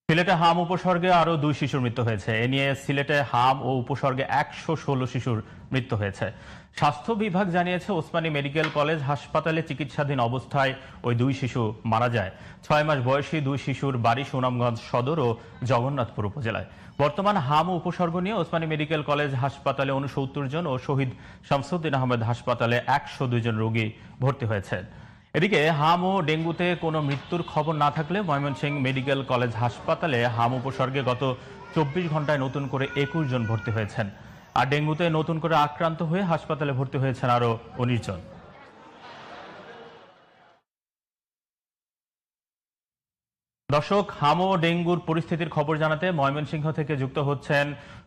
সিলেটে হাম উপসর্গে আরো 2 শিশুর মৃত্যু হয়েছে। এ নিয়ে সিলেটে হাম ও উপসর্গে 116 শিশুর মৃত্যু হয়েছে। স্বাস্থ্য বিভাগ জানিয়েছে, ওসমানী মেডিকেল কলেজ হাসপাতালে চিকিৎসাধীন অবস্থায় ওই 2 শিশু মারা যায়। 6 মাস বয়সী 2 শিশুর বাড়ি সুনামগঞ্জ সদর ও জগন্নাথপুর উপজেলায়। বর্তমান হাম ও উপসর্গ নিয়ে ওসমানী মেডিকেল কলেজ হাসপাতালে 69 জন ও শহীদ শামসুদ্দিন আহমেদ হাসপাতালে 102 জন রোগী ভর্তি হয়েছেন। এদিকে হাম ও ডেঙ্গুতে কোনো মৃত্যুর খবর না থাকলে ময়মনসিংহ মেডিকেল কলেজ হাসপাতালে হাম উপসর্গে গত 24 ঘন্টায় নতুন করে 21 জন ভর্তি হয়েছেন। আর ডেঙ্গুতে নতুন করে আক্রান্ত হয়ে হাসপাতালে ভর্তি হয়েছেন আরও 19 জন। দর্শক, হাম ও ডেঙ্গুর পরিস্থিতির খবর জানাতে ময়মনসিংহ থেকে যুক্ত হচ্ছেন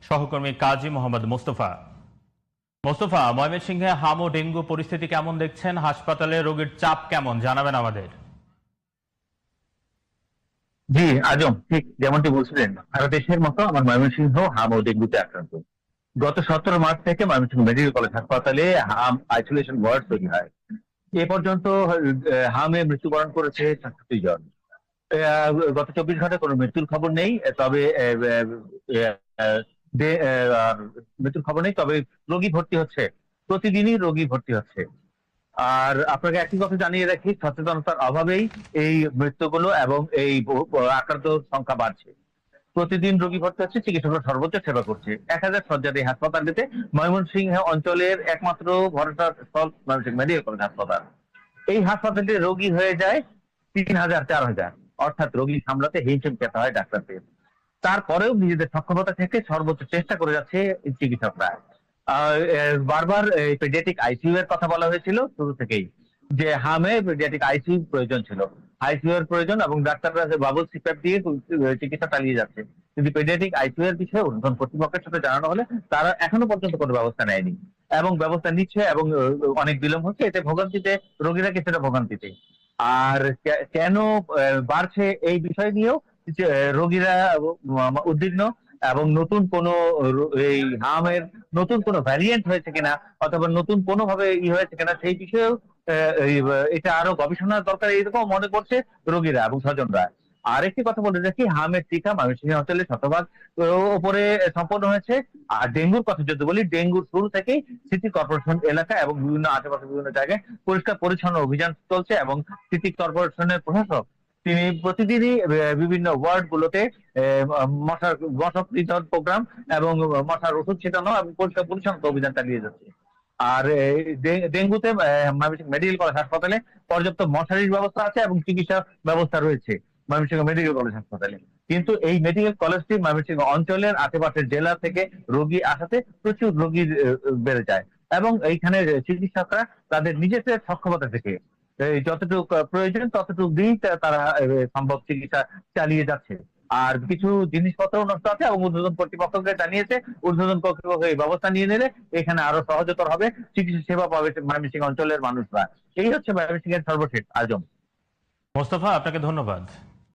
সহকর্মী কাজী মোহাম্মদ মোস্তফা। মোস্তফা, ময়মনসিংহে হাম ও ডেঙ্গু পরিস্থিতি কেমন দেখছেন? হাসপাতালে রোগীর চাপ কেমন, জানাবেন আমাদের। জি আজম, ঠিক যেমনটি বলছিলেন, সারা দেশের মতো আমার ময়মনসিংহ হাম ও ডেঙ্গুতে আক্রান্ত। গত 17 মার্চ থেকে ময়মনসিংহ মেডিকেল কলেজ হাসপাতালে হাম আইসোলেশন ওয়ার্ড তৈরি হয়। এ পর্যন্ত হামে মৃত্যুবরণ করেছে 66 জন। গত 24 ঘন্টায় কোনো মৃত্যুর খবর নেই। তবে আর মৃত্যুর খবর নেই, তবে রোগী ভর্তি হচ্ছে, প্রতিদিনই রোগী ভর্তি হচ্ছে। আর আপনাকে একই কথা জানিয়ে রাখি, সচেতনতার অভাবেই এই মৃত্যুগুলো এবং এই আক্রান্ত সংখ্যা বাড়ছে। প্রতিদিন রোগী ভর্তি হচ্ছে, চিকিৎসকরা সর্বোচ্চ সেবা করছে। 1000 শয্যার এই হাসপাতালটিতে ময়মনসিংহ অঞ্চলের একমাত্র ভরসার স্থল ময়মনসিংহ মেডিকেল কলেজ হাসপাতাল। এই হাসপাতালটি রোগী হয়ে যায় 3000 4000, অর্থাৎ রোগী সামলাতে হিমশিম খেতে হয় ডাক্তারদের। তারপরেও নিজেদের সক্ষমতা থেকে সর্বোচ্চ চেষ্টা করে যাচ্ছে চিকিৎসকরা। বারবার পেডিয়াট্রিক আইসিইউ এর কথা বলা হয়েছিল শুরু থেকেই, যে হামে পেডিয়াট্রিক আইসিইউ প্রয়োজন ছিল, আইসিইউ এর প্রয়োজন, এবং ডাক্তাররা বাবুল সিপ্যাপ দিয়ে চিকিৎসা চালিয়ে যাচ্ছে। কিন্তু পেডিয়াট্রিক আইসিইউ এর বিষয়ে ঊর্ধ্বতন কর্তৃপক্ষের সাথে জানানো হলে তারা এখনো পর্যন্ত কোনো ব্যবস্থা নেয়নি, এবং ব্যবস্থা নিচ্ছে এবং অনেক বিলম্ব হচ্ছে। এতে ভোগান্তিতে রোগীরা কিছুটা ভোগান্তিতে। আর কেন বাড়ছে এই বিষয় নিয়েও রোগীরা উদ্বিগ্ন, এবং নতুন কোন এই হামের নতুন কোন ভ্যারিয়েন্ট হয়েছে কিনা অথবা নতুন কোনো ভাবে হয়েছে কিনা সেই বিষয়েও এটা আরো গবেষণার দরকার, এরকম মনে করছে রোগীরা এবং স্বজনরা। আর একটি কথা বলে রাখি, হামের টিকা ময়মনসিংহ অঞ্চলে শতভাগ উপরে সম্পন্ন হয়েছে। আর ডেঙ্গুর কথা যদি বলি, ডেঙ্গুর শুরু থেকেই সিটি কর্পোরেশন এলাকা এবং বিভিন্ন আশেপাশে বিভিন্ন জায়গায় পরিষ্কার পরিচ্ছন্ন অভিযান চলছে, এবং সিটি কর্পোরেশনের প্রশাসক তিনি প্রতিদিনই বিভিন্ন ওয়ার্ড গুলোতে মশা নিধন প্রোগ্রাম এবং মশার ওষুধ ছিটানো এবং পরিষ্কার পরিচ্ছন্ন অভিযান চালিয়ে যাচ্ছে। আর ডেঙ্গুতে ময়মনসিংহ মেডিকেল কলেজ হাসপাতালে পর্যাপ্ত মশারির ব্যবস্থা আছে এবং চিকিৎসা ব্যবস্থা রয়েছে ময়মনসিংহ মেডিকেল কলেজ হাসপাতালে। কিন্তু এই মেডিকেল কলেজটি ময়মনসিংহ অঞ্চলের আশেপাশের জেলা থেকে রোগী আসাতে প্রচুর রোগী বেড়ে যায়, এবং এইখানে চিকিৎসকরা তাদের নিজেদের সক্ষমতা থেকে যতটুকু প্রয়োজন ততটুকু দিয়েই তারা সম্ভব চিকিৎসা চালিয়ে যাচ্ছে। আর কিছু জিনিসপত্র নষ্ট আছে এবং ঊর্ধ্বতন কর্তৃপক্ষকে জানিয়েছে, ঊর্ধ্বতন কর্তৃপক্ষ এই ব্যবস্থা নিয়ে নিলে এখানে আরো সহজতর হবে, চিকিৎসা সেবা পাবে ময়মনসিংহ অঞ্চলের মানুষরা। এই হচ্ছে ময়মনসিংহের সর্বশেষ। আজম, মোস্তফা, আপনাকে ধন্যবাদ।